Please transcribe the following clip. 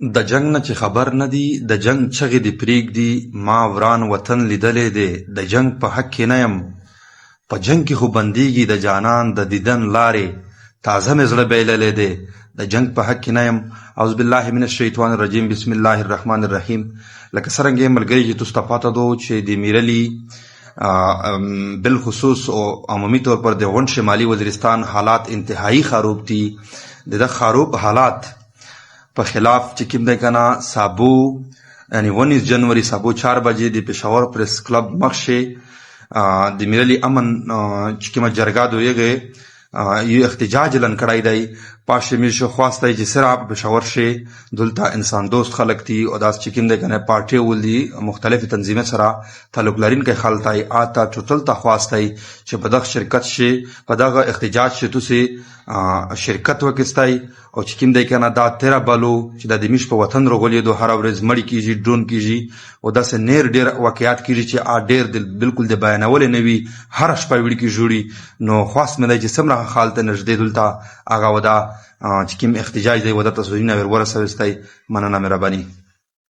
د جنگ نه چې خبر نه دي، د جنگ چغې دې پرېږدي. ما وران وطن لیدلی دی، د جنگ په حق کې نه یم. په جنگ کې خو بندېږي د جانان د دیدن لارې، تازه مې زړه بایللی دی، د جنگ په حق کې نه یم. اعوذ بالله من الشیطان الرجیم، بسم الله الرحمن الرحیم. لکه څرنګه یې ملګري چې تاسو ته پاته دو چې د میرلي بالخصوص او عمومي طور پر د غونډ شمالي وزیرستان حالات انتهایی خراب دي. د خراب حالات په خلاف چې کوم دی کنه سابو یعنی 19 جنوري سابو 4 بجې د پېښور پریس کلب مخشې د میرلي امن چې کومه جرګه دویږي یو احتجاج لن کړی دی. پاشه مې شو خواسته چې سره په پېښور شي دلته انسان دوست خلک دي او داس چې کوم دی کنه پارټي ولدي مختلف تنظیمات سره تعلق لرونکي خلک آتا ټوټل ته خواسته چې په دغه شرکت شي، په دغه احتجاج شي تاسو شرکت وکستای او چې کوم دی کنه دا 13 بالو چې د دمیش په وطن رغولې دو هر ورځ مړی کیږي، ډرون کیږي او داسې نیر ډیر واقعیات کیږي چې ډیر بالکل د بیانول نه وي، هر شپه وړي کی جوړي. نو خاص مې دی چې سمره حالت نږدې دلته هغه ودا چې کوم احتجاج دی ودا تاسو نه ورسوي. مننه مهرباني.